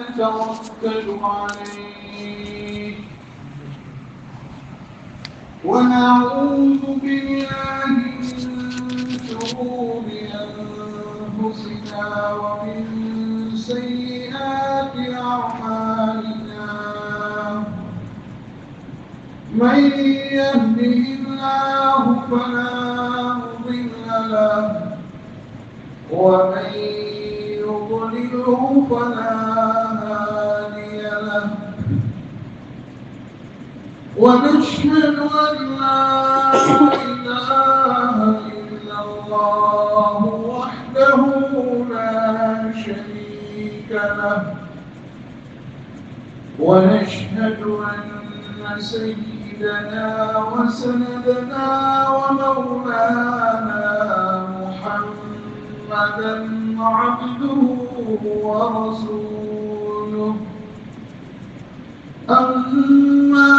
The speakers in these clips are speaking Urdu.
نتوكل عليك ونعوذ بالله من شرور أنفسنا ومن سيئات أعمالنا من يهده الله فلا مضل له ومن يضلله فلا هادي له ونشهد أن لا إله إلا الله وحده لا شريك له ونشهد أن سيدنا وسندنا ومولانا محمدا عبده ورسوله أما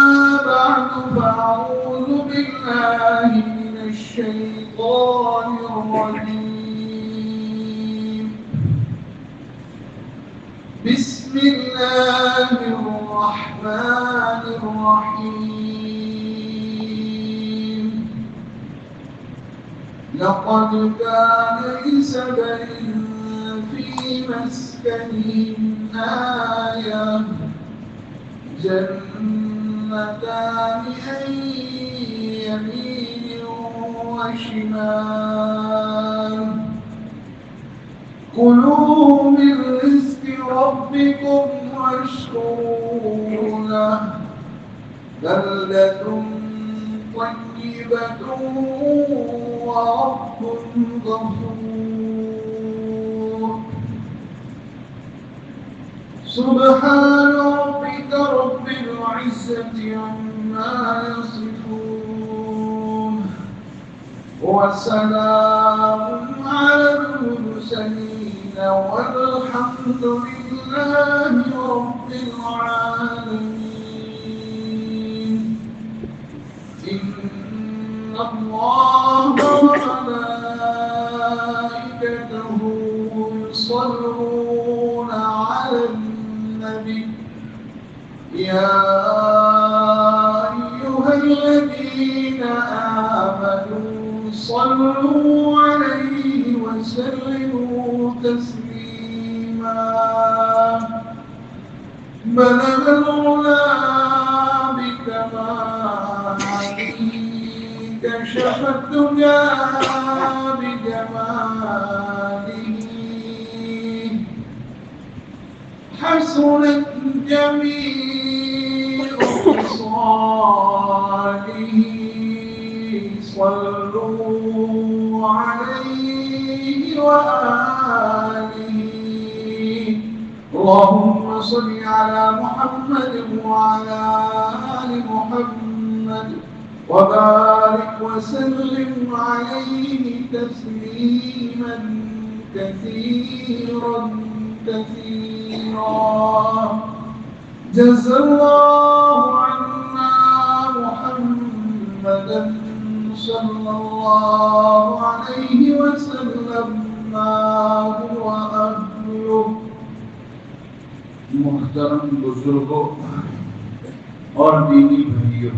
بعد فأعوذ بالله من الشيطان الرجيم بسم الله الرحمن الرحيم لقد كان لسبع في مسكنهم آية جنتان عن يمين وشمال كلوا من رزق ربكم واشكروا له بلدة طيبة ورب غفور سبحان ربك رب العزة عما يصفون وسلام على المرسلين والحمد لله رب العالمين إن الله وملائكته يصلون على النبي يا أيها الذين آمنوا صلوا عليه وسلموا تسليما بلغ العلا بكماله كشف الدنيا بجماله حسنت جميع خصاله صلوا عليه وآله اللهم صل على محمد وعلى آل محمد وبارك وسلم عليه تسليما كثيرا جزا الله عنا محمدا صلى الله عليه وسلم ما هو أهله محترم بزرگوں اور دینی بھائیوں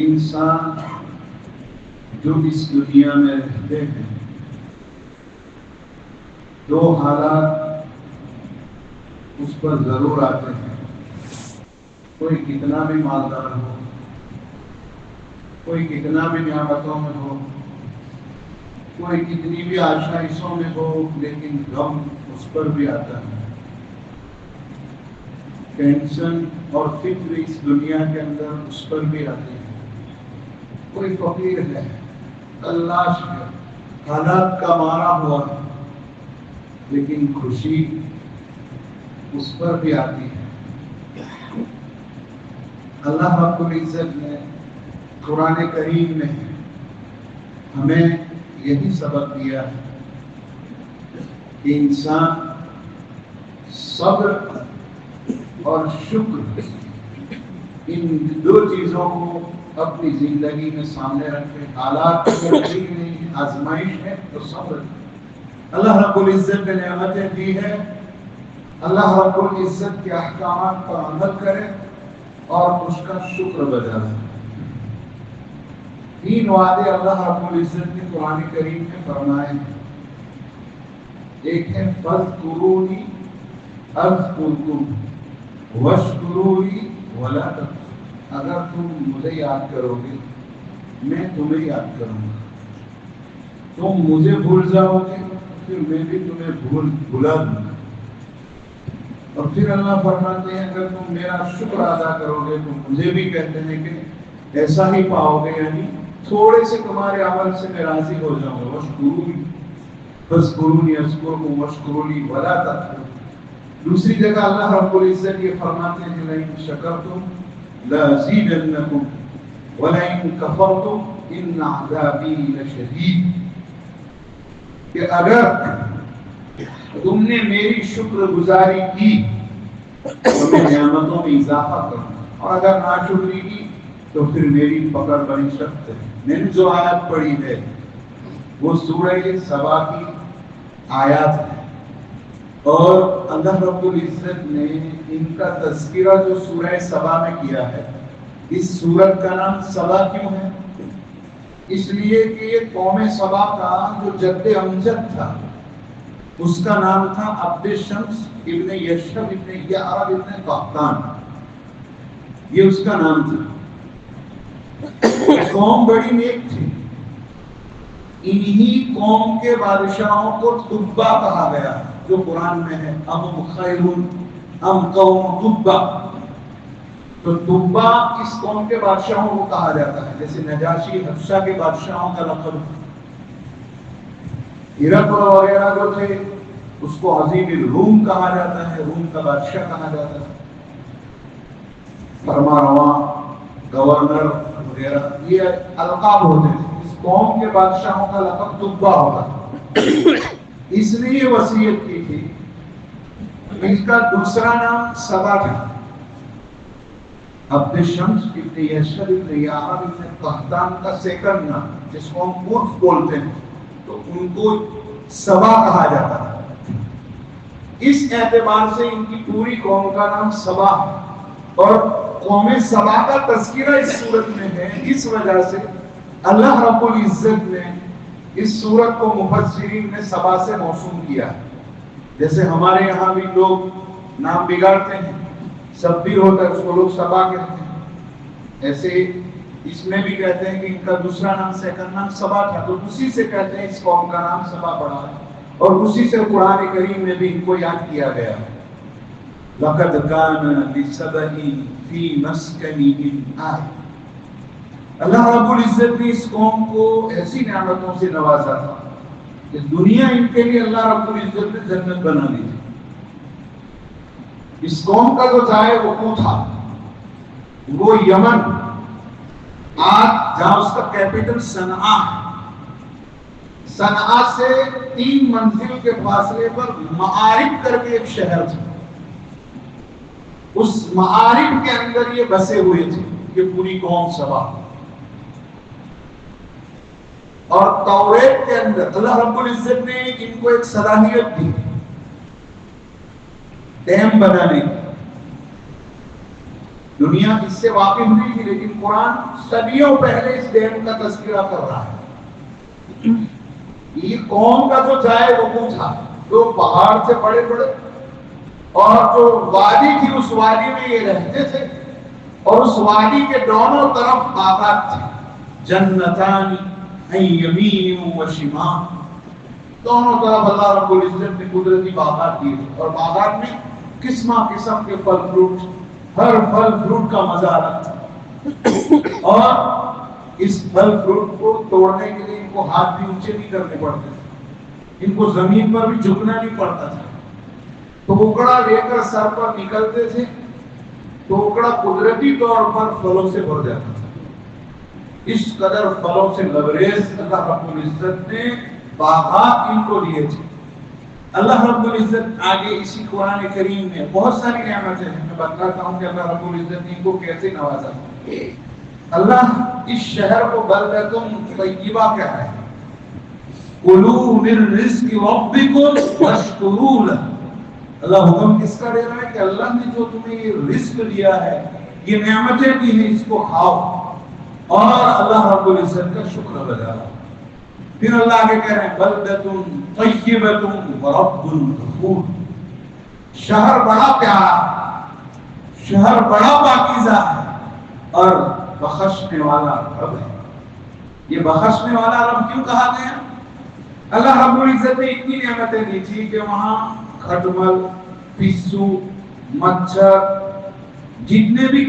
انسان جو اس دنیا میں رہتے ہیں دو حالات اس پر ضرور آتے ہیں کوئی کتنا بھی مالدار ہو کوئی کتنا بھی نعمتوں میں ہو کوئی کتنی بھی آشائشوں میں ہو لیکن غم اس پر بھی آتا ہے ٹینشن اور فکر اس دنیا کے اندر اس پر بھی آتے ہیں کوئی فقیر ہے تلاش ہے حالات کا مارا ہوا ہے لیکن خوشی اس پر بھی آتی ہے اللہ رب العزت نے قرآن کریم میں ہمیں یہی سبق دیا ہے کہ انسان صبر اور شکر ان دو چیزوں کو اپنی زندگی میں سامنے رکھے. حالات نہیں آزمائش ہے تو صبر اللہ رب العزت نے نعمتیں دی ہے، اللہ رب العزت کے احکامات پر عمل کرے اور اس کا شکر بجا لے۔ 3 وعدے اللہ رب العزت نے قرآن کریم میں فرمائے ہیں۔ ایک ہے فاذکرونی اذکرکم واشکرونی ولا تکفرون، اگر تم مجھے یاد کرو گے میں تمہیں یاد کروں گا، تم مجھے بھول جاؤ گے پھر میں بھی تمہیں بھلا دوں گا، اور پھر اللہ فرماتے ہیں اگر تم میرا شکر ادا کرو گے تو مجھے بھی کہتے ہیں کہ ایسا ہی پاؤ گے، یعنی تھوڑے سے تمہارے عمل سے میں راضی ہو جاؤں گا۔ واشکرونی فاذکرونی اذکرکم واشکرونی ولا تکفرون۔ دوسری جگہ اللہ رب العزت یہ فرماتے ہیں لئن شکرتم لازیدنکم ولئن کفرتم ان عذابی لشدید، کہ اگر تم نے میری شکر گزاری کی تو میں نعمتوں میں اضافہ کروں، اور اگر ناشکری کی تو پھر میری پکڑ بڑی سخت ہے۔ میں نے جو آیت پڑھی ہے وہ سورہ سبا کی آیات ہے، اور اللہ رب العزت نے ان کا تذکرہ جو سورہ سبا میں کیا ہے۔ اس سورت کا نام سبا کیوں ہے؟ اس لیے کہ یہ قوم سبا کا جو جد امجد تھا اس کا نام تھا عبد شمس ابن یشب ابن یعرب ابن قحطان، یہ اس کا نام تھا۔ قوم بڑی نیک تھی، انہی قوم کے بادشاہوں کو تبا کہا گیا جو قرآن میں ہے ام خیر ام قوم تبا، تو تبا اس قوم کے بادشاہوں کو کہا جاتا ہے، جیسے نجاشی حبشہ کے بادشاہوں کا لقب، ہرقل وغیرہ جو تھے اس کو عظیم الروم کہا جاتا ہے، روم کا بادشاہ کہا جاتا ہے، فرما رواں گورنر وغیرہ یہ القاب ہوتے تھے۔ اس قوم کے بادشاہوں کا لقب تبا ہوگا، اس لیے وصیت کی تھی۔ ان کا دوسرا نام سبا تھا، عبد شمس ابن یشب ابن یعرب ابن قحطان کا سیکنڈ نام، جس کو ہم عرف بولتے ہیں تو ان کو سبا کہا جاتا ہے۔ اس اعتبار سے ان کی پوری قوم کا نام سبا، اور قوم سبا کا تذکرہ اس سورت میں ہے۔ اس وجہ سے اللہ رب العزت نے اس سورت کو مفسرین نے سبا سے موسوم کیا، جیسے ہمارے یہاں بھی لوگ نام بگاڑتے ہیں، سبیر ہوتا ہے اس کو لوگ سبا کہتے ہیں، ایسے اس میں بھی کہتے ہیں کہ ان کا دوسرا نام سیکنڈ نام سبا تھا، تو اسی سے کہتے ہیں اس قوم کا نام سبا پڑا ہے، اور اسی سے قرآن کریم میں بھی ان کو یاد کیا گیا ہے۔ لقد كان لسبأ في مسكنهم آية، اللہ رب العزت نے اس قوم کو ایسی نعمتوں سے نوازا تھا کہ دنیا ان کے لیے اللہ رب العزت نے جنت بنا دی تھی۔ اس قوم کا جو جائے وقوع تھا وہ یمن، آج جہاں اس کا کیپٹل صنعاء ہے، صنعاء سے 3 منزل کے فاصلے پر معارف کر کے ایک شہر تھا، اس معارف کے اندر یہ بسے ہوئے تھے، یہ پوری قوم سبا۔ اور توریت کے اندر اللہ رب العزت نے ان کو ایک صلاحیت دی ڈیم بنانے کی۔ دنیا اس سے واقف نہیں تھی، لیکن قرآن صدیوں پہلے اس ڈیم کا تذکرہ کر رہا ہے۔ یہ قوم کا جو جائے وقوع تھا، جو پہاڑ سے بڑے بڑے اور جو وادی تھی اس وادی میں یہ رہتے تھے، اور اس وادی کے دونوں طرف باغات تھے، جنتان عن یمین و شمال، دونوں طرف اللہ رب العزت نے قدرتی باغات دیے، اور باغات میں قسم قسم کے پھل فروٹ، ہر پھل فروٹ کا مزہ الگ تھا، اور اس پھل فروٹ کو توڑنے کے لیے ان کو ہاتھ بھی اونچے نہیں کرنے پڑتے تھے، ان کو زمین پر بھی جھکنا نہیں پڑتا تھا، ٹوکڑا لے کر سر پر نکلتے تھے، ٹوکڑا قدرتی طور پر پھلوں سے بھر جاتا تھا۔ اس قدر پھلوں سے لبریز اللہ رب العزت نے باغات ان کو دیے تھے۔ اللہ رب العزت آگے اسی قرآن کریم میں بہت ساری نعمتیں ہیں، میں بتاتا ہوں کہ اللہ رب العزت نے ان کو کیسے نوازا۔ اللہ اس شہر کو بلدۃ طیبہ کہا ہے، کلوا من رزق ربکم واشکروا لہ. اللہ حکم کس کا دے رہا ہے کہ اللہ نے جو تمہیں یہ رزق دیا ہے، یہ نعمتیں دی ہیں، اس کو کھاؤ اور اللہ رب العزت کا شکر ادا کرو. پھر اللہ آگے کہہ رہے ہیں بلدۃ طیبۃ ورب غفور. شہر بڑا پیارا، شہر بڑا پاکیزہ ہے اور بخشنے والا رب ہے. یہ بخشنے والا رب کیوں کہا گیا؟ اللہ رب العزت نے اتنی نعمتیں دی تھی کہ وہاں کھٹمل، پسو، مچھر، جتنے بھی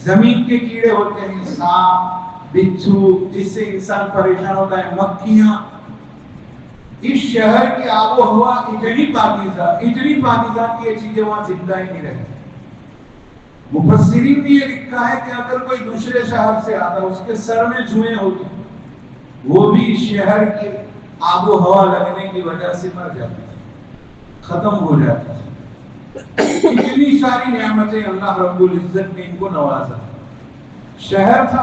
زمین کے کیڑے ہوتے ہیں، سانپ، بچھو، جس سے انسان پریشان ہوتا ہے، مکھیاں، اس شہر کی آب و ہوا اتنی پاکیزہ کہ یہ چیزیں وہاں زندہ ہی نہیں رہتی. مفسرین نے یہ لکھا ہے کہ اگر کوئی دوسرے شہر سے آتا، اس کے سر میں جوئیں ہوتی، وہ بھی اس شہر کی آب و ہوا لگنے کی وجہ سے مر جاتی تھی، ختم ہو جاتی تھی. اتنی ساری نعمتیں اللہ رب العزت نے ان کو نوازا. شہر تھا،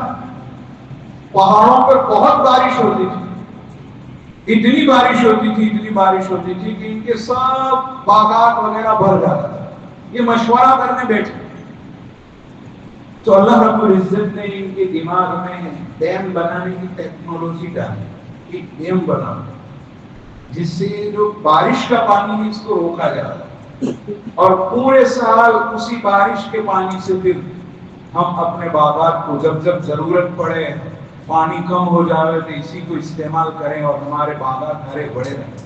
پہاڑوں پر بہت بارش ہوتی تھی، اتنی بارش ہوتی تھی کہ ان کے سب باغات وغیرہ بھر جاتا تھا. یہ مشورہ کرنے بیٹھے تو اللہ رب العزت نے ان کے دماغ میں ڈیم بنانے کی ٹیکنالوجی ڈالی. ایک ڈیم بنا جس سے جو بارش کا پانی ہے اس کو روکا جائے اور پورے سال اسی بارش کے پانی سے پھر ہم اپنے باغات کو جب جب ضرورت پڑے، پانی کم ہو جائے تو اسی کو استعمال کریں اور ہمارے باغات ہرے بڑے رہیں.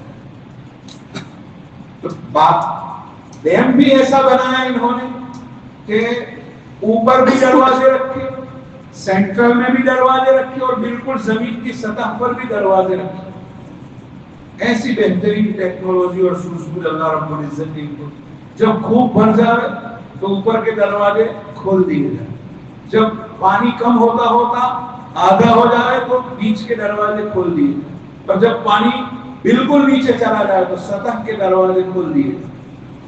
تو ڈیم بھی ایسا بنایا انہوں نے کہ اوپر بھی دروازے رکھے، سینٹرل میں بھی دروازے رکھے اور بالکل زمین کی سطح پر بھی دروازے رکھے. ایسی بہترین ٹیکنالوجی اور سوجھ اللہ رب العزت نے ان کو. جب خوب بھر جائے تو اوپر کے دروازے کھول دیے جائیں، جب پانی کم ہوتا آدھا ہو جائے تو بیچ کے دروازے کھول دیے، اور جب پانی بالکل نیچے چلا جائے تو سطح کے دروازے کھول دیے.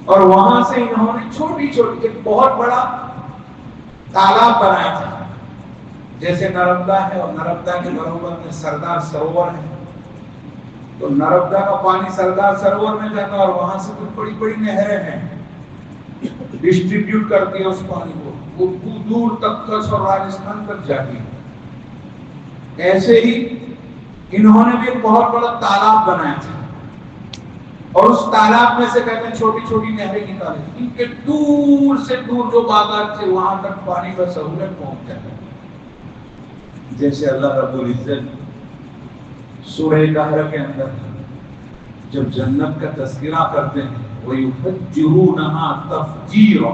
اور وہاں سے انہوں نے چھوٹی ایک بہت بڑا تالاب بنایا تھا، جیسے نرمدا ہے اور نرمدا کے برابر میں سردار سروور ہے. تو نرمدا کا پانی سردار سروور میں جاتا اور وہاں سے کچھ بڑی نہریں ہیں ڈسٹریبیوٹ کرتی ہے اس پانی کو، وہ دور تک کچھ اور راجستھان تک جاتی ہے. ایسے ہی انہوں نے بھی ایک بہت بڑا تالاب بنایا تھا اور اس تالاب میں سے کہتے ہیں چھوٹی نہریں نکالی. ان کے دور سے دور جو باغات تھے وہاں تک پانی کا سہولت پہنچ جاتا. جیسے اللہ رب العزت سورہ کہف کے اندر جب جنت کا تذکرہ کرتے ہیں وَيُفَجِّرُونَهَا تَفْجِيرًا،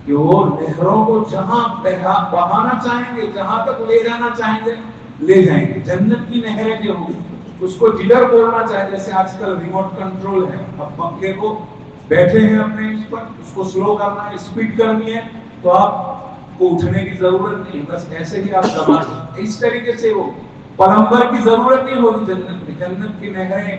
کہ وہ نہروں کو جہاں بہانا چاہیں گے، جہاں تک لے جانا چاہیں گے لے جائیں گے. جنت کی نہریں جو ہوں اس کو جدھر بولنا چاہے، جیسے آج کل ریموٹ کنٹرول ہے، اب پنکھے کو بیٹھے ہیں اپنے اس پر، اس کو سلو کرنا ہے، اسپیڈ کرنی ہے تو آپ کو اٹھنے کی ضرورت نہیں، بس ایسے ہی آپ دبا دیں. اس طریقے سے وہ پلمبر کی ضرورت نہیں ہوگی جنت میں. جنت کی نہریں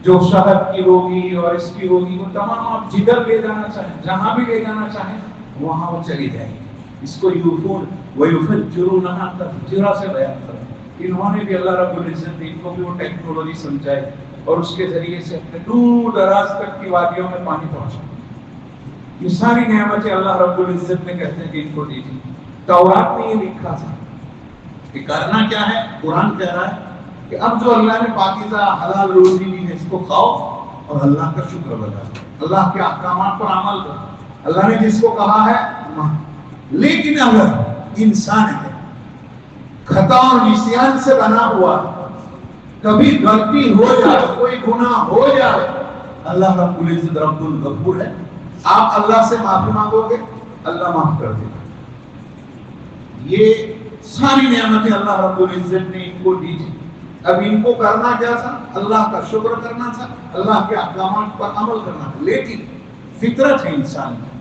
جو شہد کی ہوگی اور اس کی ہوگی وہ تمام آپ جدھر لے جانا چاہیں، جہاں بھی لے جانا چاہیں وہاں وہ چلی جائیں گی. اس کو یوفون وَيُفَجِّرُونَهَا تَفْجِیرًا سے بیان کریں. انہوں نے بھی اللہ رب العزت نے ان کو بھی وہ ٹیکنالوجی سمجھائی اور اس کے ذریعے سے اپنے دور دراز تک کی وادیوں میں پانی پہنچا. یہ ساری نعمتیں اللہ رب العزت نے کہتے ہیں کہ ان کو دی تھی. تورات میں یہ لکھا تھا کہ کرنا کیا ہے. قرآن کہہ رہا ہے کہ اب جو اللہ نے پاکیزہ حلال روزی دی ہے اس کو کھاؤ اور اللہ کا شکر ادا کرو، اللہ کے احکامات پر عمل کرو. اللہ نے جس کو کہا ہے، لیکن اگر انسان ہے خطا اور نسیان سے بنا ہوا، کبھی غلطی ہو جائے، کوئی گناہ ہو جائے، اللہ رب العزت رب الغفور ہے. آپ اللہ سے معافی مانگو گے اللہ معاف کر دے گا. یہ ساری نعمتیں اللہ رب العزت نے ان کو دی تھی. اب ان کو کرنا کیا تھا؟ اللہ کا شکر کرنا تھا، اللہ کے احکامات پر عمل کرنا تھا. لیکن فطرت ہے انسان کی،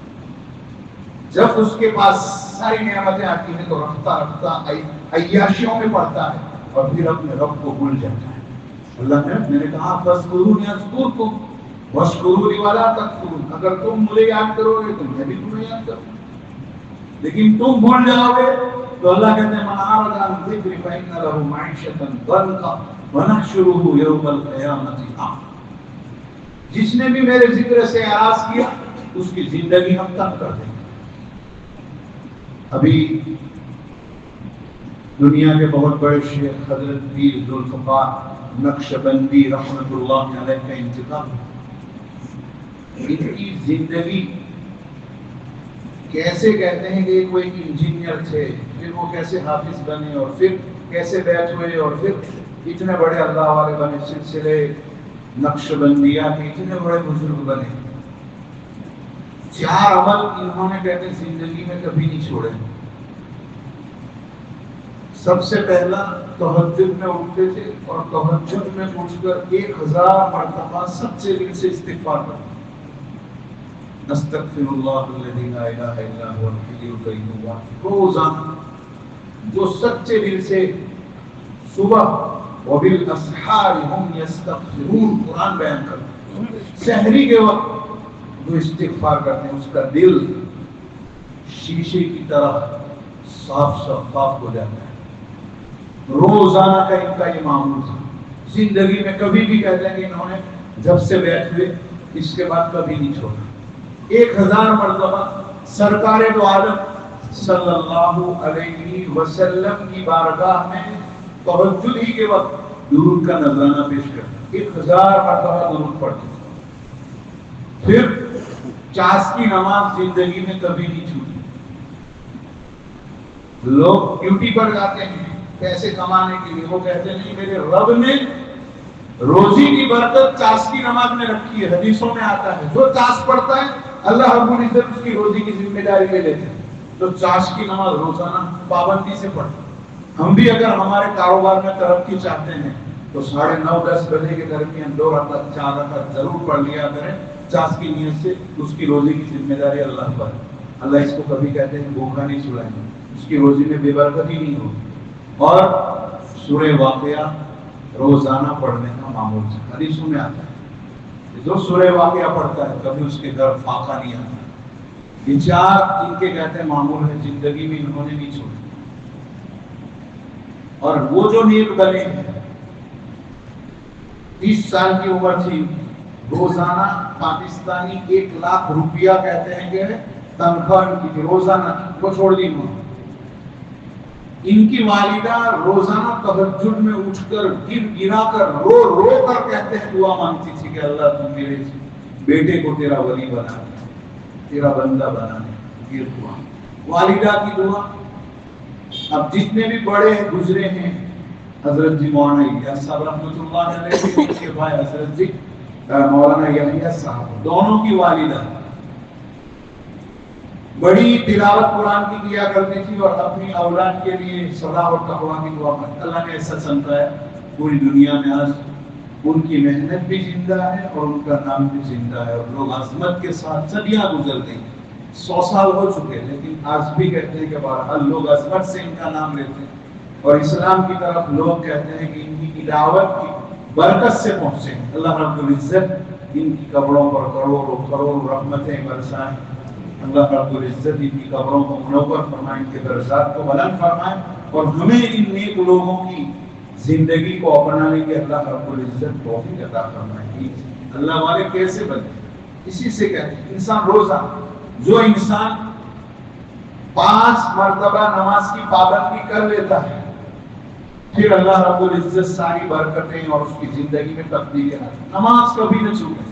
جب اس کے پاس ساری نعمتیں آتی ہیں تو رفتہ رفتہ عیاشیوں میں پڑتا ہے اور پھر اپنے رب کو بھول جاتا ہے. اللہ نے کہا فاذکرونی اذکرکم واشکروا ولا تکفرون، اگر تم مجھے یاد کرو گے تو میں بھی تمہیں یاد کروں. لیکن تم بھول جاؤ گے تو اللہ کہتے ہیں من اعرض عن ذکری فإن له معیشة ضنکا، وَنَحْشُرُهُ يَوْمَ الْقِيَامَةِ أَعْمَى۔ جس نے بھی میرے ذکر سے اعراض کیا اس کی زندگی ہم تنگ کر دیں گے۔ ابھی دنیا کے بہت بڑے شیخ حضرت پیر ذوالفقار نقشبندی رحمۃ اللہ علیہ کا انتقال، ان کی زندگی کیسے کہتے ہیں کہ وہ ایک انجینئر تھے، پھر وہ کیسے حافظ بنے اور پھر کیسے بیت ہوئے اور پھر اتنے بڑے اللہ والے بنے، سلسلے نقشبندیہ کے اتنے بڑے بزرگ بنے۔ 4 عمل انہوں نے کہتے ہیں زندگی میں کبھی نہیں چھوڑے۔ سب سے پہلا تہجد میں اٹھتے تھے اور تہجد میں اٹھ کر 1000 مرتبہ سچے دل سے استغفار کرتے، نستغفر اللہ الذی لا الہ الا هو الحی القیوم۔ روزانہ جو سچے دل سے صبح وبالاسحار هم یستغفرون قرآن بیان کرتے ہیں، سحری کے وقت جو استغفار کرتے ہیں اس کا دل شیشے کی طرح صاف شفاف ہو جاتا ہے۔ روزانہ کا ان کا یہ معمول تھا، زندگی میں کبھی بھی کہتے ہیں کہ انہوں نے جب سے بیٹھ ہوئے اس کے بعد کبھی نہیں چھوڑا۔ 1000 مرتبہ سرکار دو عالم صلی اللہ علیہ وسلم کی بارگاہ میں تہجد ہی کے وقت درود کا نذرانہ پیش کرتے، 1000 مرتبہ درود پڑھتے۔ پھر چاس کی نماز زندگی میں کبھی نہیں چھوٹی۔ لوگ ڈیوٹی پر جاتے ہیں پیسے کمانے کے لیے، وہ کہتے ہیں نہیں میرے رب نے روزی کی برکت چاس کی نماز میں رکھی ہے۔ حدیثوں میں آتا ہے جو چاس پڑھتا ہے اللہ رب العزت اس کی روزی کی ذمہ داری لے لیتے ہیں۔ تو چاس کی نماز روزانہ پابندی سے پڑھتے۔ ہم بھی اگر ہمارے کاروبار میں ترقی چاہتے ہیں تو 9:30-10 بجے کے درمیان 2 رکعت 4 رکعت ضرور پڑھ لیا کریں چاس کی نیت سے۔ اس کی روزی کی ذمہ داری اللہ پر، اللہ اس کو کبھی کہتے ہیں بھوکا نہیں سلائیں گے، اس کی روزی میں بے برکتی نہیں ہوگی۔ اور سورہ واقعہ روزانہ پڑھنے کا معمول ہے، حدیثوں میں آتا ہے جو سورہ واقعہ پڑھتا ہے کبھی اس کے گھر فاقہ نہیں آتا۔ یہ 4 ان کے کہتے ہیں معمول ہے، زندگی میں انہوں نے نہیں چھوڑے۔ اور وہ جو نیک بنے ہیں 30 سال کی عمر تھی، روزانہ پاکستانی 1 لاکھ روپیہ کہتے ہیں کہ تنخواہ ان کی روزانہ، وہ چھوڑ دی انہوں نے۔ ان کی والدہ روزانہ تہجد میں اٹھ کر گرا کر رو رو کر کہتے ہیں دعا مانگتی تھی کہ اللہ تم میرے بیٹے کو تیرا ولی بنا دے، تیرا بندہ بنا دے۔ یہ دعا والدہ کی دعا۔ اب جتنے بھی بڑے گزرے ہیں، حضرت جی مولانا الیاس صاحب رحمۃ اللہ علیہ کے بھائی حضرت جی مولانا یحییٰ صاحب، دونوں کی والدہ بڑی تلاوت قرآن کی کیا کرتی تھی اور اپنی اولاد کے لیے صلاح اور تقویٰ کی دعا کرتی۔ اللہ نے ایسا سمجھایا پوری دنیا میں آج ان کی محنت بھی زندہ ہے اور ان کا نام بھی زندہ ہے، اور لوگ عظمت کے ساتھ صدیاں گزر گئی، 100 سال ہو چکے، لیکن آج بھی کہتے ہیں کہ بہرحال لوگ عظمت سے ان کا نام لیتے ہیں، اور اسلام کی طرف لوگ کہتے ہیں کہ ان کی دعوت کی برکت سے پہنچے۔ اللہ رب العزت ان کی قبروں پر کروڑوں کروڑ رحمتیں برسائیں، اللہ رب العزت ان کی قبروں کو منور فرمائیں، ان کے درجات کو بلند فرمائیں، اور ہمیں ان نیک لوگوں کی زندگی کو اپنانے کے اللہ رب العزت توفیق عطا فرمائیں۔ اللہ والے کیسے بنے؟ اسی سے کہتے ہیں انسان روزہ جو انسان 5 مرتبہ نماز کی پابندی کر لیتا ہے، پھر اللہ رب العزت ساری برکتیں اور اس کی زندگی میں تبدیلی آتی۔ نماز کبھی نہ چھوٹے،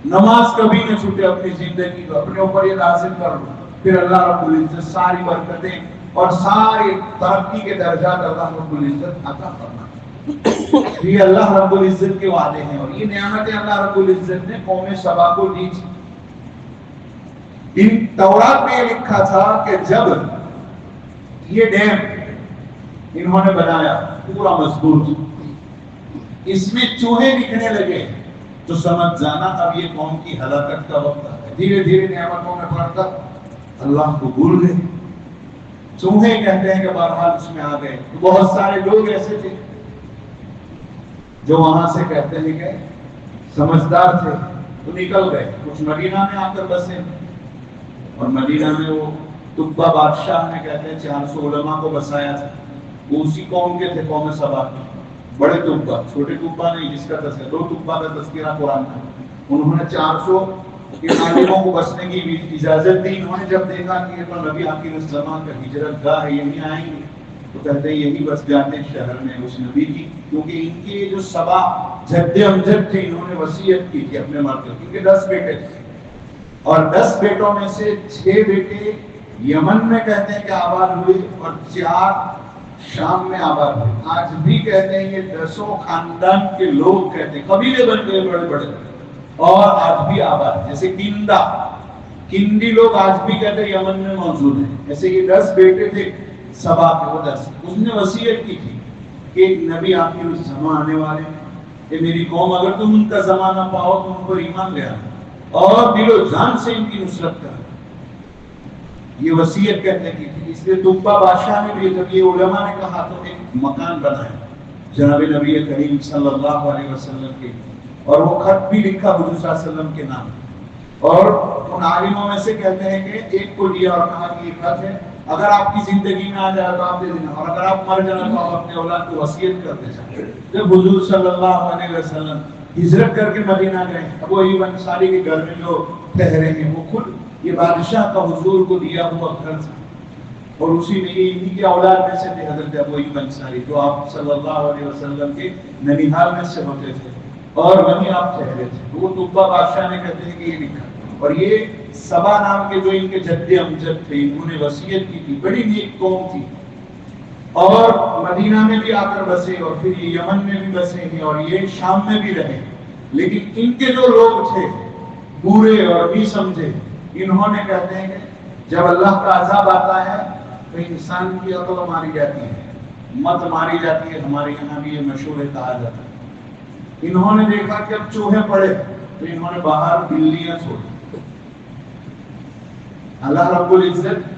نماز کبھی نہ چھوٹے، اپنی زندگی کو اپنے اوپر یہ لازم کر لو، پھر اللہ رب العزت ساری برکتیں اور سارے ترقی کے درجات اللہ رب العزت عطا فرمائے۔ یہ اللہ رب العزت کے وعدے ہیں، اور یہ نعمتیں اللہ رب العزت نے قوم سبا کو دی تھی۔ ان تورات میں یہ لکھا تھا کہ جب یہ ڈیم انہوں نے بنایا پورا مضبوط، اس میں چوہے دکھنے لگے تو سمجھ جانا اب یہ قوم کی ہلاکت کا وقت ہے۔ دھیرے دھیرے نعمتوں میں پڑھ کر اللہ کو بھول گئے، چوہے کہتے ہیں کہ بہرحال اس میں آ گئے۔ بہت سارے لوگ ایسے تھے جو وہاں سے کہتے ہیں کہ سمجھدار تھے تو نکل گئے، کچھ مدینہ میں آ کر بسے، اور مدینہ میں وہ تبا بادشاہ نے کہتے ہیں 400 علماء کو بسایا تھا، وہ اسی قوم کے تھے، قوم سبا کے۔ بڑے تبا، چھوٹے تبا نہیں جس کا تذکرہ، 2 تبا کا تذکرہ قرآن میں. انہوں نے 400 کے عالموں کو بسنے کی اجازت دی. انہوں نے جب دیکھا کہ یہ تو نبی آخر الزمان کا ہجرت گاہ ہے، یہیں آئیں گے، تو کہتے ہیں یہی بس جاتے ہیں شہر میں اس نبی کی، کیونکہ ان کے جو 7 جد امجد تھے انہوں نے وصیت کی تھی اپنے مال کی، کیونکہ 10 بیٹے تھے اور 10 بیٹوں میں سے 6 بیٹے یمن میں کہتے ہیں کہ آباد ہوئے اور 4 شام میں آباد ہوئے. آج بھی کہتے ہیں یہ 10 خاندان کے لوگ کہتے ہیں قبیلے بن گئے بڑے بڑے اور آج بھی آباد. جیسے کندی لوگ آج بھی کہتے ہیں یمن میں موجود ہیں. ایسے یہ 10 بیٹے تھے سبا کے، وہ 10. اس نے وصیت کی تھی کہ نبی آخر الزمان آنے والے ہیں، کہ میری قوم اگر تم ان کا زمانہ پاؤ تو ان پر ایمان لے آنا اور دل و جان سے ان کی نصرت کرنا. یہ وصیت کہتے کی تھی. اس لیے تبا بادشاہ نے بھی جب یہ علماء نے کہا تو ایک مکان بنایا جناب نبی کریم صلی اللہ علیہ وسلم کے، اور وہ خط بھی لکھا حضور صلی اللہ علیہ وسلم کے نام. اور ان عالموں میں سے کہتے ہیں کہ ایک کو دیا اور کہا کہ یہ خط ہے، اگر آپ کی زندگی میں آ جائے تو آپ دے دینا، اور اگر آپ مر جانا تو آپ اپنے اولاد کو وصیت کر دے جائیں. جب حضور صلی اللہ علیہ وسلم ہجرت کر کے مدینہ گئے، ابو ایوب انصاری کے گھر میں جو ٹھہرے ہیں وہ خود یہ بادشاہ کا حضور کو دیا ہوا گھر تھا، اور اسی میں انہی کے اولاد میں سے تھے حضرت ابو ایوب انصاری جو آپ صلی اللہ علیہ وسلم کے ننیحال میں سے ہوتے تھے اور وہیں آپ ٹھہرے تھے. وہ تبا بادشاہ نے کہتے ہیں کہ یہ لکھا، اور یہ سبا نام کے جو ان کے جد امجد تھے انہوں نے وصیت کی تھی. بڑی نیک قوم تھی اور مدینہ میں بھی آ کر بسے اور پھر یہ یمن میں بھی بسے ہیں اور یہ شام میں بھی رہے. لیکن ان کے جو لوگ تھے برے اور بھی سمجھے، انہوں نے کہتے ہیں کہ جب اللہ کا عذاب آتا ہے تو انسان کی عقل ماری جاتی ہے، مت ماری جاتی ہے. ہمارے یہاں بھی یہ مشہور ہے، کہا جاتا ہے. انہوں نے دیکھا کہ اب چوہے پڑے تو انہوں نے باہر بلیاں چھوڑی. اللہ رب العزت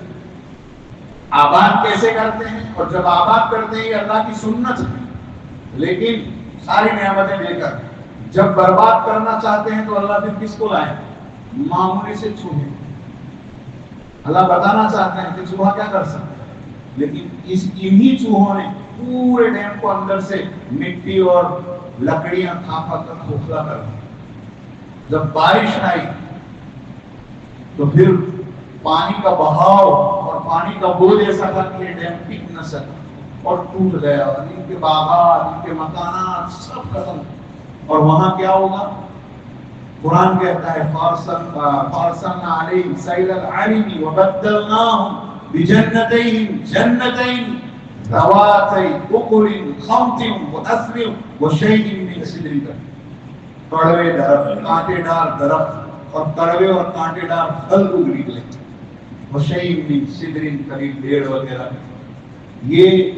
آباد کیسے کرتے ہیں، اور جب آباد کرتے ہیں یہ اللہ کی سنت ہے، لیکن ساری نعمتیں دے کر جب برباد کرنا چاہتے ہیں تو اللہ پھر کس کو لائے؟ معمولی سے چوہے. اللہ بتانا چاہتے ہیں کہ چوہا کیا کر سکتا ہے، لیکن انہی چوہوں نے پورے ڈیم کو اندر سے مٹی اور لکڑیاں کھا کر کھوکھلا کر دیا. جب بارش آئی تو پھر پانی کا بہاؤ اور پانی کا بوجھ ایسا تھا کہ ڈیم ٹک نہ سکا اور ٹوٹ گیا، اور ان کے باغات، ان کے مکانات سب ختم. اور وہاں کیا ہوگا؟ قرآن کہتا ہے فارسلنا علیہم سیل العرم وبدلناہم بجنتین جنتین ذواتی اکل خمط واثل وشیء من سدر. کڑوے درخت، کانٹے دار درخت اور کڑوے اور کانٹے دار پھل اگ نکلے. وشیء من سدر، قریب پیڑ وغیرہ. یہ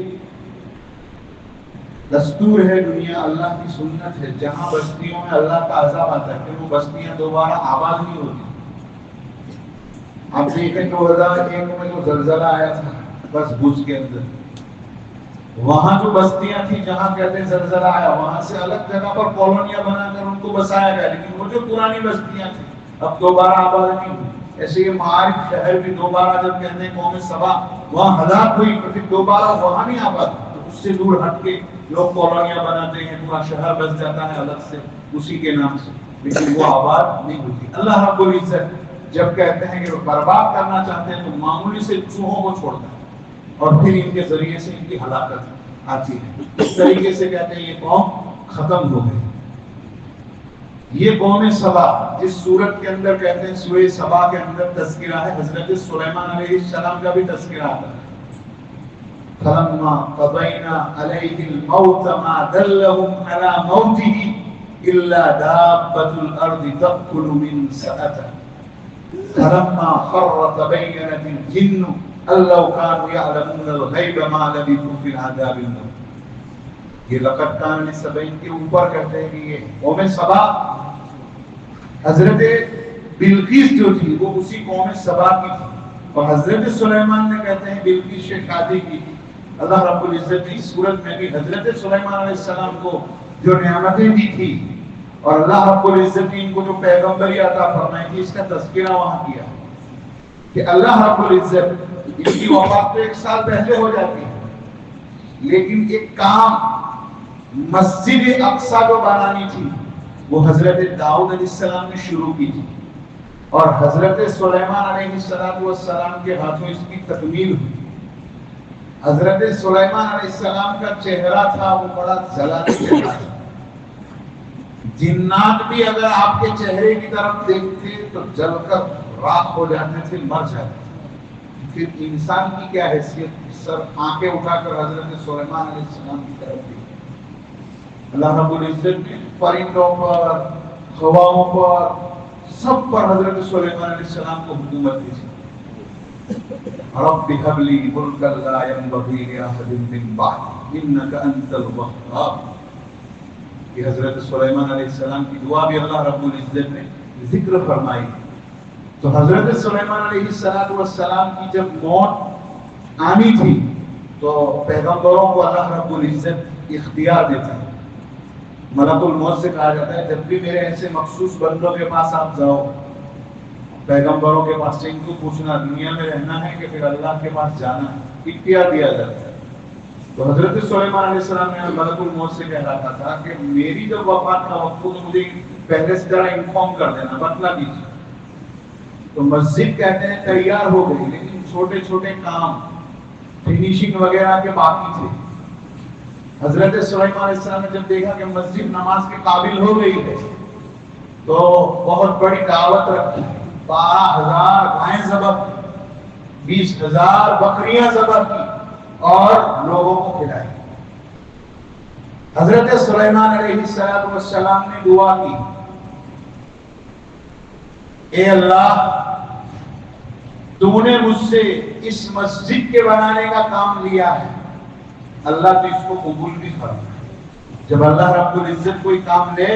دستور ہے دنیا، اللہ کی سنت ہے. جہاں بستیوں میں اللہ کا عذاب آتا ہے پھر وہ بستیاں دوبارہ آباد نہیں ہوتی. آپ دیکھیں 2001 میں جو زلزلہ آیا تھا بس بھوج کے اندر، وہاں جو بستیاں تھیں جہاں کہتے ہیں زلزلہ آیا، وہاں سے الگ جگہ پر کالونیاں بنا کر ان کو بسایا گیا، لیکن وہ جو پرانی بستیاں تھیں اب دوبارہ آباد نہیں ہوئی. ایسے یہ معارف شہر بھی دوبارہ جب کہتے ہیں قوم سبا وہاں ہلاک ہوئی تو پھر دوبارہ وہاں نہیں آباد، اس سے دور ہٹ کے لوگ کالونیاں بناتے ہیں، پورا شہر بس جاتا ہے الگ سے اسی کے نام سے، لیکن وہ آباد نہیں ہوتی. اللہ رب العزت جب کہتے ہیں کہ برباد کرنا چاہتے ہیں تو معمولی سے چوہوں کو چھوڑتا ہے اور پھر ان کے ذریعے سے ان کی ہلاکت آتی ہے. اس طریقے سے کہتے ہیں یہ قوم ختم ہو گئی. یہ قوم سبا جس سورت کے اندر کہتے ہیں سورہ سبا کے اندر تذکرہ ہے، حضرت سلیمان علیہ السلام کا بھی تذکرہ آتا ہے. فلما قضينا عليه الموت ما دلهم على موته إلا دابة الأرض تأكل من سأته فلما خر تبينت الجن أن لو كانوا يعلمون الغيب ما لبثوا في العذاب المهين. یہ لقد كان لسبع کے اوپر کہتے ہیں کہ یہ قوم سبا حضرت بلقیس جو تھی وہ اسی قوم سبا کی تھی، اور حضرت سلیمان نے کہتے ہیں بلقیس سے شادی کی تھی. اللہ رب العزت نے اس صورت میں بھی حضرت سلیمان علیہ السلام کو جو نعمتیں دی تھی اور اللہ رب العزت نے ان کو جو پیغمبری عطا فرمائی تھی اس کا تذکرہ وہاں کیا کہ اللہ رب العزت ان کی وفات تو 1 سال پہلے ہو جاتی ہے، لیکن ایک کام مسجد اقصی جو بنانی تھی وہ حضرت داؤد علیہ السلام نے شروع کی تھی، اور حضرت سلیمان علیہ السلام کے ہاتھوں اس کی تکمیل ہوئی۔ حضرت سلیمان علیہ السلام کا چہرہ تھا وہ بڑا جلالی چہرہ تھا، جنات بھی اگر آپ کے چہرے کی طرف دیکھتے تو جل کر راکھ ہو جاتے تھے، مر جاتے تھے۔ پھر انسان کی کیا حیثیت، سر آنکھیں اٹھا کر حضرت سلیمان علیہ السلام کی طرف دیکھی۔ اللہ رب العزت نے پرندوں پر، ہواؤں پر، سب پر حضرت سلیمان علیہ السلام کو حکومت دی۔ رب هب لي ملكا لا ينبغي لأحد من بعدي إنك أنت الوهاب۔ یہ حضرت سلیمان علیہ السلام کی دعا بھی اللہ رب العزت نے ذکر فرمائی۔ تو حضرت سلیمان علیہ السلام کی جب موت آنی تھی تو پیغمبروں کو اللہ رب العزت اختیار دیتا ہے۔ ملک الموت سے کہا جاتا ہے جب بھی میرے ایسے مخصوص بندوں کے پاس آپ جاؤ، پیغمبروں کے پاس سے ان کو پوچھنا دنیا میں رہنا ہے کہ پھر اللہ کے پاس جانا ہے، اختیار دیا جاتا ہے۔ تو حضرت سلیمان علیہ السلام نے ملک الموت سے کہہ رہا تھا کہ میری جب وفات کا وقت ہو تو مجھے پہلے سے ذرا انفارم کر دینا، بتلا دیجیے۔ تو مسجد کہتے ہیں تیار ہو گئی، لیکن چھوٹے چھوٹے کام فنیشنگ وغیرہ کے باقی تھے۔ حضرت سلیمان علیہ السلام نے جب دیکھا کہ مسجد نماز کے قابل ہو گئی ہے تو بہت بڑی دعوت رکھی، 12,000 گائیں ذبح کی، 20,000 بکریاں ذبح کی اور لوگوں کو کھلائی۔ حضرت سلیمان علیہ السلام نے دعا کی، اے اللہ تو نے مجھ سے اس مسجد کے بنانے کا کام لیا ہے، اللہ تو اس کو قبول بھی فرما۔ جب اللہ رب العزت کوئی کام لے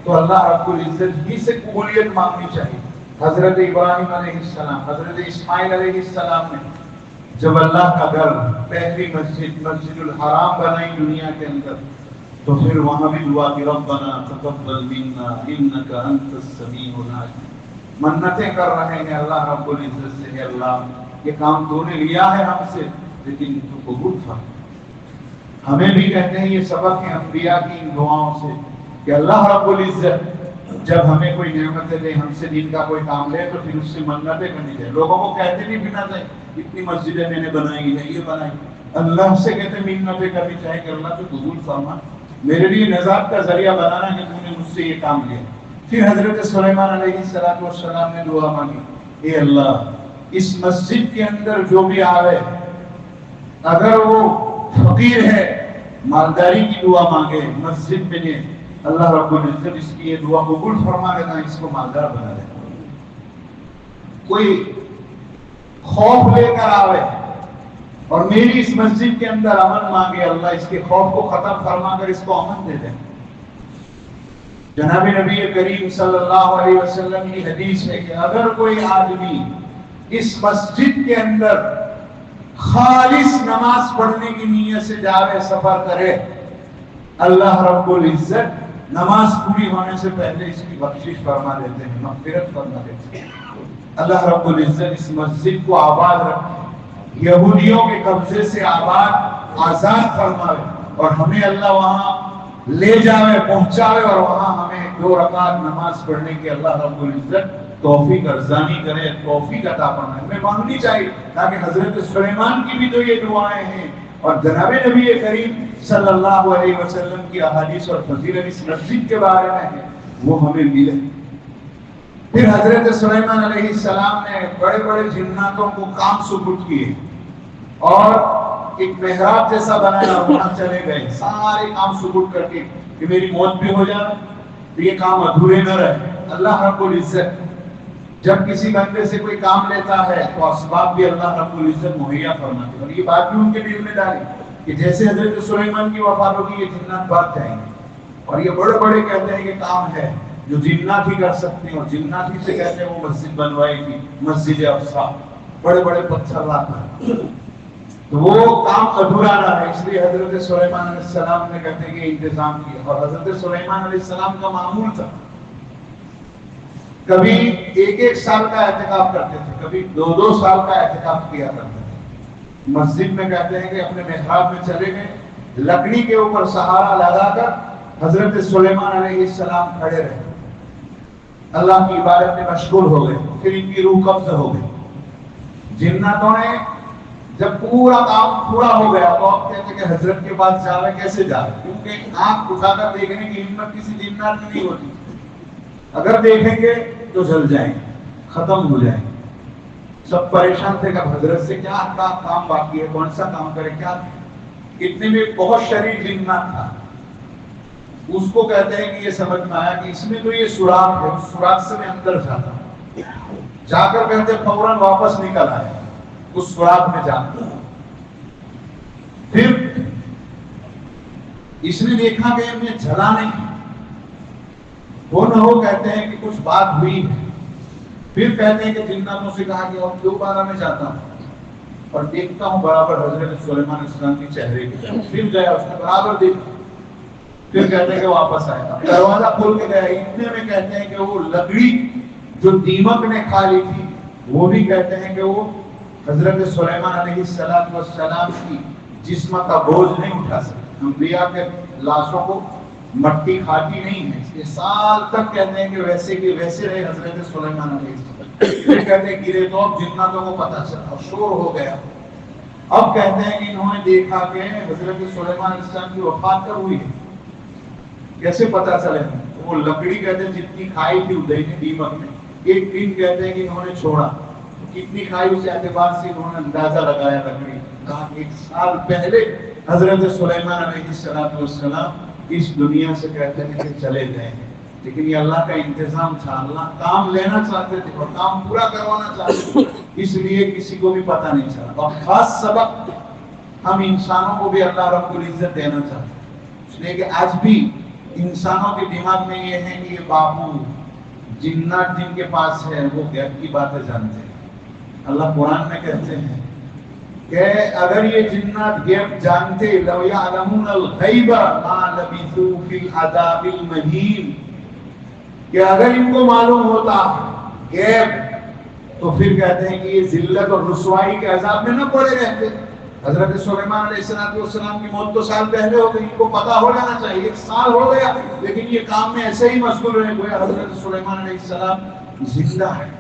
تو اللہ رب العزت ہی سے قبولیت مانگنی چاہیے۔ حضرت ابراہیم علیہ السلام، حضرت اسماعیل علیہ السلام نے جب اللہ کا گھر، پہلی مسجد مسجد الحرام بنائی دنیا کے اندر، تو پھر وہاں بھی دعا کی ربنا تقبل منا انک انت السمیع العلیم۔ منتیں کر رہے ہیں اللہ رب العزت سے، کہ اللہ یہ کام تو نے لیا ہے ہم سے لیکن تو قبول فرما۔ ہمیں بھی کہتے ہیں یہ سبق ہے انبیاء کی ان دعاؤں سے کہ اللہ رب العزت جب ہمیں کوئی نعمتیں دے، ہم سے دین کا کوئی کام لے تو پھر اس سے منتیں کرنی چاہیے۔ لوگوں کو کہتے نہیں منتیں، اتنی مسجدیں میں نے بنائی ہیں، یہ بنائی، اللہ سے کہتے منتیں کرنی چاہیے کہ اللہ تو قبول فرما، میرے لیے نجات کا ذریعہ بنانا کہ تو نے مجھ سے یہ کام لیا۔ پھر حضرت سلیمان علیہ السلام نے دعا مانگی، اے اللہ اس مسجد کے اندر جو بھی آوے اگر وہ فقیر ہے مالداری کی دعا مانگے مسجد میں نے، اللہ رب العزت اس کی یہ دعا قبول فرما لینا، اس کو مالدار بنا دینا۔ کوئی خوف لے کر آوے اور میری اس مسجد کے اندر امن مانگے، اللہ اس کے خوف کو ختم فرما کر اس کو امن دے دے۔ جناب نبی کریم صلی اللہ علیہ وسلم کی حدیث ہے کہ اگر کوئی آدمی اس مسجد کے اندر خالص نماز پڑھنے کی نیت سے جاوے، سفر کرے، اللہ رب العزت نماز پوری ہونے سے پہلے اس کی بخشش فرما دیتے ہیں، مغفرت فرما دیتے ہیں۔ اللہ رب العزت اس مسجد کو آباد رکھے، یہودیوں کے قبضے سے آزاد فرمائے، اور ہمیں اللہ وہاں لے جاوے، پہنچاوے، اور وہاں ہمیں 2 رکعت نماز پڑھنے کی اللہ رب العزت توفیق ارزانی کرے، توفیق عطا فرمائے۔ ہمیں مانگنی چاہیے تاکہ حضرت سلیمان کی بھی تو یہ دعائیں ہیں اور جناب نبی کریم صلی اللہ علیہ وسلم کی احادیث اور فضیلت اس مسجد کے بارے میں ہے وہ ہمیں ملے۔ پھر حضرت سلیمان علیہ السلام نے بڑے بڑے جناتوں کو کام سپرد کیے اور ایک محراب جیسا بنایا، وہاں چلے گئے سارے کام سپرد کر کے کہ میری موت بھی ہو جائے تو یہ کام ادھورے نہ رہے۔ اللہ رب العزت جب کسی بندے سے کوئی کام لیتا ہے تو اسباب بھی اللہ رب العزت مہیا فرماتے ہیں، اور یہ بات بھی ان کے دل میں ڈالی کہ جیسے حضرت سلیمان کی وفات ہوگی یہ جنات بھاگ جائیں گے، اور یہ بڑے بڑے کہتے ہیں کہ کام ہے جو جنات ہی کر سکتے ہیں، اور جنات ہی سے کہتے ہیں وہ مسجد بنوائی تھی، مسجد اقصی، بڑے بڑے پتھر لا کر، تو وہ کام ادھورا رہا ہے، اس لیے حضرت سلیمان علیہ السلام نے کہتے ہیں کہ انتظام کیا۔ اور حضرت سلیمان علیہ السلام کا معمول تھا کبھی 1 سال کا اعتکاف کرتے تھے، کبھی 2 سال کا اعتکاف کیا کرتے تھے۔ مسجد میں کہتے ہیں کہ اپنے محراب میں چلے گئے لکڑی کے اوپر سہارا لگا کر حضرت سلیمان علیہ السلام کھڑے رہے، اللہ کی عبادت میں مشغول ہو گئے. پھر ان کی روح قبض ہو گئی. جناتوں نے جب پورا کام پورا ہو گیا تو آپ کہتے ہیں کہ حضرت کے پاس جا رہے، کیسے جا رہے؟ کیونکہ آنکھ اٹھا کر دیکھنے کی ہمت کسی جنات میں نہیں ہوتی. اگر دیکھیں گے تو جل جائیں، ختم ہو جائیں. سب پریشان تھے کہ حضرت سے کیا کام باقی ہے، کون سا کام کرے. کیا اتنے میں بہت شریر جنات تھا، اس کو کہتے ہیں کہ یہ سمجھ میں آیا کہ اس میں تو یہ سوراخ ہے، اس سوراخ سے میں اندر جاتا ہوں. جا کر کہتے فوراً واپس نکل آئے اس سوراخ میں جا کر. پھر اس نے دیکھا کہ میں جلا نہیں، وہ نہ ہو کہتے ہیں کہ کچھ بات ہوئی ہے. پھر کہتے ہیں کہ جناتوں سے کہا کہ اب دوبارہ میں جاتا ہوں اور دیکھتا ہوں برابر حضرت سلیمان علیہ السلام کے چہرے کے. پھر گیا، اس نے برابر دیکھا. پھر کہتے ہیں کہ واپس آیا، دروازہ کھول کے گیا. اتنے میں کہتے ہیں کہ وہ لکڑی جو دیمک نے کھا لی تھی وہ بھی کہتے ہیں کہ وہ حضرت سلیمان علیہ السلام کی جسم کا بوجھ نہیں اٹھا سکتے. انبیاء کے لاشوں کو مٹی کھاتی نہیں ہے، اس کے سال تک کہتے ہیں کہ ویسے کے ویسے رہے حضرت سلیمان علیہ السلام. پھر کہتے ہیں گرے تو اب جناتوں کو پتہ چلا، شور ہو گیا. اب کہتے ہیں کہ انہوں نے دیکھا کہ حضرت سلیمان علیہ السلام کی وفات کب ہوئی ہے. کیسے پتہ چلے؟ وہ لکڑی کہتے ہیں جتنی کھائی تھی ادھر دیمک میں، ایک دن کہتے ہیں کہ انہوں نے چھوڑا، کتنی کھائی اس اعتبار سے انہوں نے اندازہ لگایا. لکڑی کہا کہ 1 سال پہلے حضرت سلیمان علیہ السلام اس دنیا سے کہتے ہیں کہ چلے گئے. لیکن یہ اللہ کا انتظام تھا، اللہ کام لینا چاہتے تھے اور کام پورا کروانا چاہتے تھے، اس لیے کسی کو بھی پتہ نہیں چلا. اور خاص سبق ہم انسانوں کو بھی اللہ رب العزت دینا چاہتے ہیں، اس لیے کہ آج بھی انسانوں کے دماغ میں یہ ہے کہ یہ بابو جنات جن کے پاس ہے وہ غیب کی باتیں جانتے ہیں. اللہ قرآن میں کہتے ہیں کہ اگر یہ جنات غیب جانتے لو یعلمون الغیب ما لبثوا فی العذاب المہین، کہ اگر ان کو معلوم ہوتا غیب تو پھر کہتے ہیں کہ یہ ذلت اور رسوائی کے عذاب میں نہ پڑے رہتے. حضرت سلیمان علیہ السلام کی موت تو سال پہلے ہو گئی، ان کو پتا ہو جانا چاہیے. 1 سال ہو گیا لیکن یہ کام میں ایسے ہی مشغول رہے گویا حضرت سلیمان علیہ السلام زندہ ہے.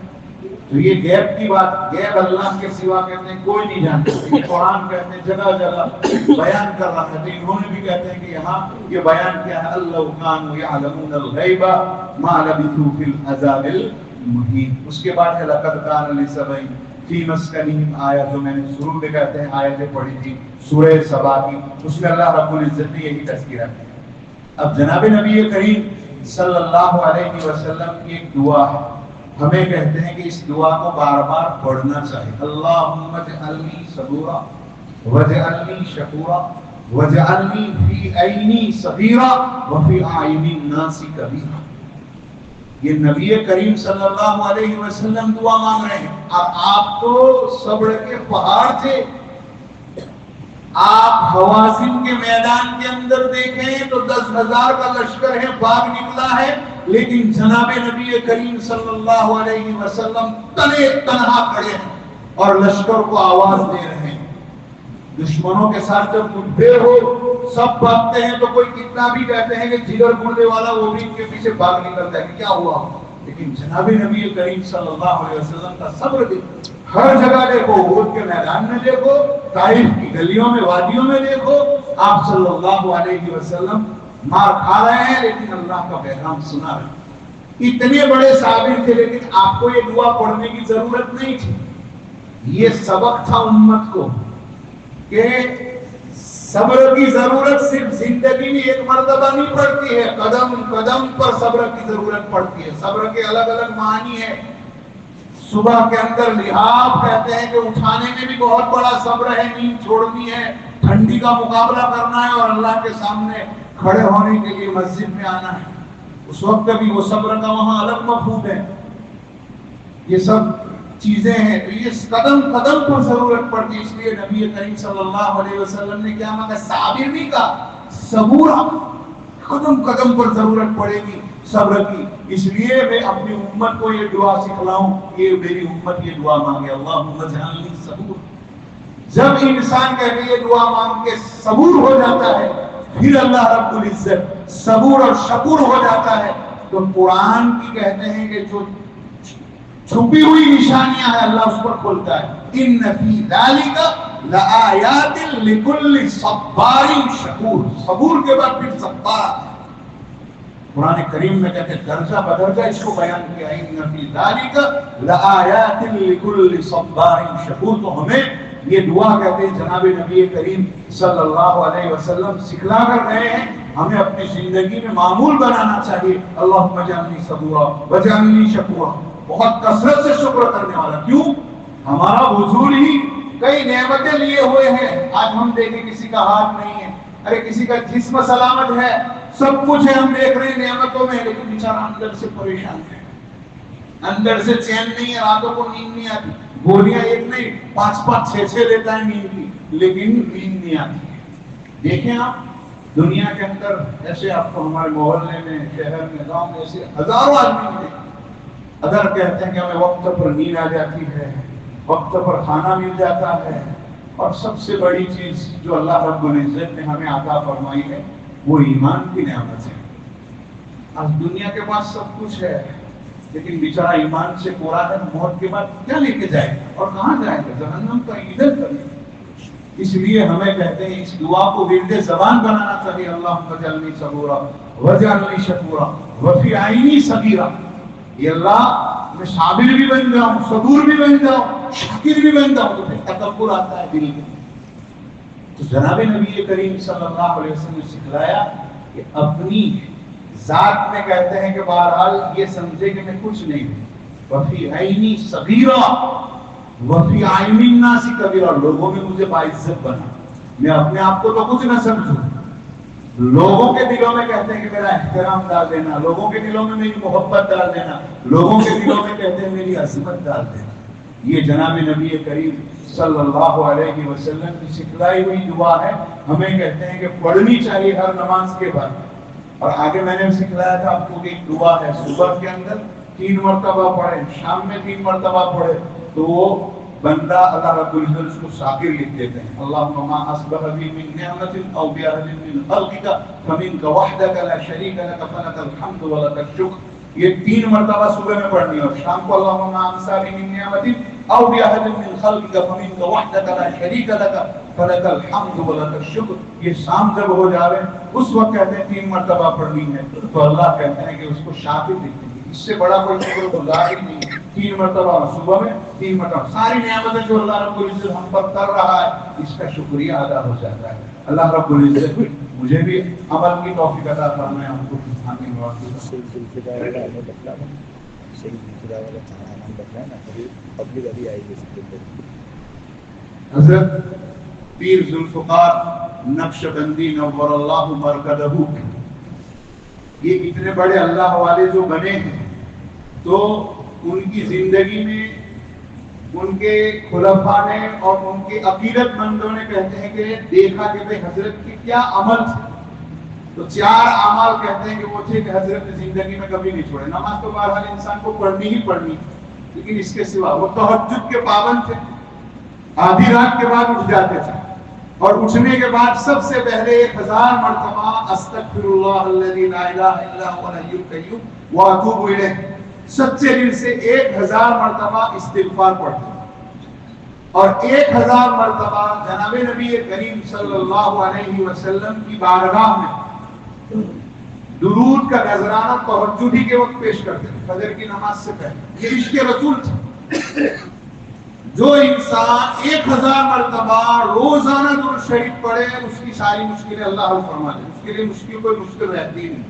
تو یہ غیب کی بات، غیب اللہ کے سوا کہتے ہیں کوئی نہیں جانتا. قرآن کہتے ہیں جگہ جگہ بیان کر رہا ہے. انہوں نے بھی کہتے ہیں کہ یہاں یہ بیان کیا ہے اللہ کانوا یعلمون الغیب ما لبثوا فی العذاب المہین. اس کے بعد ہے لقد کان لسبع فی مسکنہم آیہ، جو میں نے شروع میں کہتے ہیں آیتیں پڑھی تھی سورہ سبا کی، اس میں اللہ رب العزت نے یہی تذکرہ کیا. اب جناب نبی کریم صلی اللہ علیہ وسلم کی ایک دعا ہے، ہمیں کہتے ہیں کہ اس دعا کو بار بار پڑھنا چاہیے. اللہم اجعلنی صبورا واجعلنی شکورا واجعلنی فی عینی صغیرا وفی اعین الناس کبیرا. یہ نبی کریم صلی اللہ علیہ وسلم دعا مانگ رہے ہیں. اور آپ تو صبر کے پہاڑ تھے. آپ حوازن کے میدان کے اندر دیکھیں تو 10,000 کا لشکر ہے، باغ نکلا ہے، لیکن جناب نبی کریم صلی اللہ علیہ وسلم تنے تنہا کھڑے ہیں اور لشکر کو آواز دے رہے ہیں. دشمنوں کے ساتھ جب مٹبھیڑ ہو سب بھاگتے ہیں تو کوئی کتنا بھی کہتے ہیں کہ جگر گردے والا وہ بھی ان کے پیچھے بھاگ نکلتا ہے کہ کیا ہوا. لیکن جناب نبی کریم صلی اللہ علیہ وسلم کا صبر دیکھو. ہر جگہ دیکھو، احد کے میدان میں دیکھو، طائف کی گلیوں میں وادیوں میں دیکھو، آپ صلی اللہ علیہ وسلم مار کھا رہے ہیں لیکن اللہ کا پیغام سنا رہے ہیں. اتنے بڑے صابر تھے لیکن آپ کو یہ دعا پڑھنے کی ضرورت نہیں تھی. یہ سبق تھا امت کو کہ صبر کی ضرورت صرف زندگی میں ایک مرتبہ نہیں پڑتی ہے، قدم قدم پر صبر کی ضرورت پڑتی ہے. صبر کے الگ الگ معنی ہیں. صبح کے اندر لحاظ کہتے ہیں کہ اٹھانے میں بھی بہت بڑا صبر ہے، نیند چھوڑنی ہے، ٹھنڈی کا مقابلہ کرنا ہے اور اللہ کے سامنے کھڑے ہونے کے لیے مسجد میں آنا ہے. اس وقت بھی وہ صبر کا وہاں الگ مفہوم ہے. یہ سب چیزیں ہیں تو یہ قدم قدم پر ضرورت پڑتی ہے. اس لیے نبی کریم صلی اللہ علیہ وسلم نے کیا مانگا؟ صابر نہیں کہا، صبورا. قدم قدم پر ضرورت پڑے گی صبر کی. اس لیے میں اپنی امت کو یہ دعا سکھلاؤں، یہ میری امت یہ دعا مانگے اللہم اجعلنی صبورا. جب انسان کہتے ہیں یہ دعا مانگ کے صبور ہو جاتا ہے، پھر اللہ رب العزت صبور اور شکور ہو جاتا ہے، تو قرآن کی کہتے ہیں کہ جو چھپی ہوئی نشانیاں ہیں اللہ اس پر کھولتا ہے۔ ان فی ذالک لآیات لکل صبار شکور، صبور کے بعد پھر صبار۔ قرآن کریم میں کہتے ہیں درجہ بدرجہ اس کو بیان کیا، ان فی ذالک لآیات لکل صبار شکور۔ تو ہمیں یہ دعا کہتے ہیں جناب نبی کریم صلی اللہ علیہ وسلم سکھلا کر گئے ہیں، ہمیں اپنی زندگی میں معمول بنانا چاہیے۔ اللہم اجعلنی صبورا واجعلنی شکورا، بہت کثرت سے شکر کرنے والا۔ کیوں؟ ہمارا وجود ہی کئی نعمتیں لیے ہوئے ہیں، آج ہم دیکھیں کسی کا ہاتھ نہیں ہے، ارے کسی کا جسم سلامت ہے، سب کچھ ہے، ہم دیکھ رہے ہیں نعمتوں میں، لیکن بیچارہ اندر سے پریشان ہے، اندر سے چین نہیں ہے، راتوں کو نیند نہیں آتی، گولیاں ایک نہیں 5 6 لیتا ہے نیند کی، لیکن نیند نہیں آتی ہے۔ دیکھیں آپ دنیا کے اندر ایسے آپ کو ہمارے محلے میں، شہر میں، گاؤں میں ایسے ہزاروں آدمی ملے، اگر کہتے ہیں کہ ہمیں وقت پر نیند آ جاتی ہے، وقت پر کھانا مل جاتا ہے، اور سب سے بڑی چیز جو اللہ رب العزت نے ہمیں عطا فرمائی ہے وہ ایمان کی نعمت ہے۔ آج دنیا کے پاس سب کچھ ہے، لیکن بیچارہ ایمان سے پورا ہے، موت کے بعد کیا لے کے جائے گا اور کہاں جائے گا؟ جہنم کا ایندھن کرے گا۔ اس لیے ہمیں کہتے ہیں اس دعا کو ورد زبان بنانا چاہیے، اللہم اجعلنی صبورا واجعلنی شکورا وفی عینی صغیرا۔ یہ اللہ میں صابر بھی بن جاؤں، صبور بھی بن جاؤں، شاکر بھی بن جاؤں، تو پھر تکبر آتا ہے دل میں۔ تو جناب نبی کریم صلی اللہ علیہ وسلم نے سکھلایا کہ اپنی ذات میں کہتے ہیں کہ بہرحال یہ سمجھے کہ میں کچھ نہیں ہوں، وفی عینی صغیرا وفی عین الناس کبیرا، لوگوں میں مجھے باعزت بنا، میں اپنے آپ کو تو کچھ نہ سمجھوں، لوگوں کے دلوں میں کہتے ہیں کہ میرا احترام ڈال دینا، لوگوں کے دلوں میں میری محبت ڈال دینا، لوگوں کے دلوں میں کہتے ہیں میری عظمت ڈال دینا۔ یہ جناب نبی کریم صلی اللہ علیہ وسلم کی سکھلائی ہوئی دعا ہے، ہمیں کہتے ہیں کہ پڑھنی چاہیے ہر نماز کے بعد۔ اور آگے میں نے سکھلایا تھا آپ کو کہ ایک دعا ہے، صبح کے اندر 3 مرتبہ پڑھیں، شام میں 3 مرتبہ پڑھیں، تو وہ بندہ اللہ رب العزت اس کو شاکر لکھ دیتے ہیں۔ اللہم ما اصبح بی من نعمت او باحد من خلقک فمنک وحدک لا شریک لک فلک الحمد ولک الشکر۔ یہ 3 مرتبہ صبح میں پڑھنی ہے، اور شام کو اللہم ما امسا بی من نعمت او باحد من خلقک فمنک وحدک لا شریک لک فلک الحمد ولک الشکر۔ یہ شام جب ہو جاوے اس وقت کہتے ہیں 3 مرتبہ پڑھنی ہے، تو اللہ کہتے ہیں کہ اس کو شاکر لکھتے ہیں۔ اس سے بڑا کوئی شکر گزار ہی نہیں۔ 3 مرتبہ صبح میں، 3 مرتبہ ساری نعمتیں جو اللہ رب العزت ہم پر کر رہا ہے اس کا شکریہ ادا ہو جاتا ہے۔ اللہ رب العزت مجھے بھی عمل کی توفیق عطا فرمائے، ہم کو آمین۔ حضرت پیر ذوالفقار نقشبندی نور اللہ مرکزہ، یہ اتنے بڑے اللہ والے جو بنے ہیں، تو ان کی زندگی میں ان کے خلفاء نے اور ان کے عقیدت مندوں نے کہتے ہیں کہ دیکھا کہ بھئی حضرت کی کیا عمل تھے، تو 4 اعمال کہتے ہیں کہ وہ تھے کہ حضرت نے زندگی میں کبھی نہیں چھوڑے۔ نماز تو بہرحال انسان کو پڑھنی ہی پڑھنی، لیکن اس کے سوا وہ تہجد کے پابند تھے، آدھی رات کے بعد اٹھ جاتے تھے، اور اٹھنے کے بعد سب سے پہلے 1000 مرتبہ استغفر اللہ الذی لا الہ الا هو الحی القیوم واتوب الیہ، سچے دل سے 1000 مرتبہ استغفار پڑھتے، اور 1000 مرتبہ جناب نبی کریم صلی اللہ علیہ وسلم کی بارگاہ میں درود کا نذرانہ تہجد ہی کے وقت پیش کرتے تھے، فجر کی نماز سے پہلے۔ یہ عشق رسول تھا۔ جو انسان 1000 مرتبہ روزانہ درود شریف پڑھے اس کی ساری مشکلیں اللہ حل فرما دے، اس کے لیے مشکل کوئی مشکل رہتی نہیں۔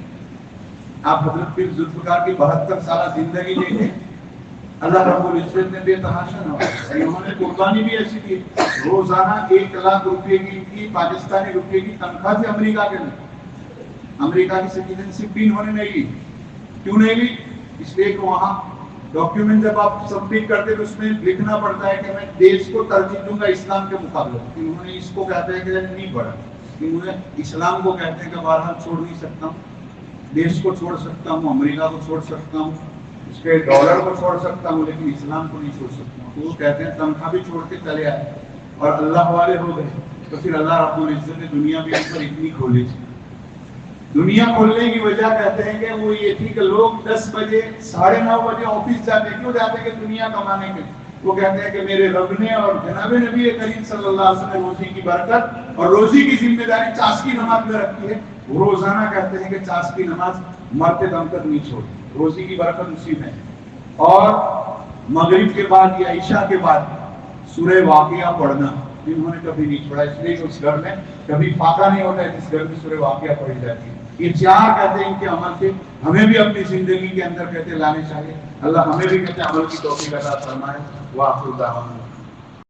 آپ حضرت پیر ذوالفقار کی 72 سالہ زندگی دیکھیں، اللہ رب العزت نے بے تحاشا نوازا، انہوں نے قربانی بھی ایسی کی، روزانہ 1 لاکھ روپے کی پاکستانی روپے کی تنخواہ تھی امریکہ کے اندر۔ امریکہ کی سٹیزنشپ بھی انہوں نے نہیں لی۔ کیوں نہیں لی؟ اس لیے کہ وہاں ڈاکیومنٹ جب آپ سبمٹ کرتے تو اس میں لکھنا پڑتا ہے کہ میں دیش کو ترجیح دوں گا اسلام کے مقابلے۔ انہوں نے اس کو کہتے ہیں کہ نہیں پڑھا، انہوں نے اسلام کو کہتے ہیں کہ بہرحال چھوڑ نہیں سکتا ہوں، دیش کو چھوڑ سکتا ہوں، امریکہ کو چھوڑ سکتا ہوں، اس کے ڈالر کو چھوڑ سکتا ہوں، لیکن اسلام کو نہیں چھوڑ سکتا ہوں۔ تو وہ کہتے ہیں تنخواہ بھی چھوڑ کے چلے آئے، اور اللہ والے ہو گئے تو پھر اللہ رب العزت نے دنیا میں ان پر اتنی کھولی تھی. دنیا کھولنے کی وجہ کہتے ہیں کہ وہ یہ تھی کہ لوگ 10 بجے 9:30 بجے آفس جاتے. کیوں جاتے؟ کہ دنیا کمانے کے. وہ کہتے ہیں کہ میرے رب نے اور جناب نبی کریم صلی اللہ علیہ وسلم نے روزی کی برکت اور روزی کی ذمہ داری چاس کی نماز میں رکھی ہے. وہ روزانہ کہتے ہیں کہ چاس کی نماز مرتے دم تک نہیں چھوڑتی. روزی کی برکت اسی میں. اور مغرب کے بعد یا عشاء کے بعد سورہ واقعہ پڑھنا انہوں نے کبھی نہیں چھوڑا. اس لیے اس گھر میں کبھی فاقہ نہیں ہوتا ہے جس گھر میں سورہ واقعہ پڑھی جاتی ہے. یہ 4 کہتے ہیں کہ عمل سے ہمیں بھی اپنی زندگی کے اندر کہتے لانے چاہیے. اللہ ہمیں بھی کہتے عمل کی توفیق عطا فرمائے. وآخر دعوانا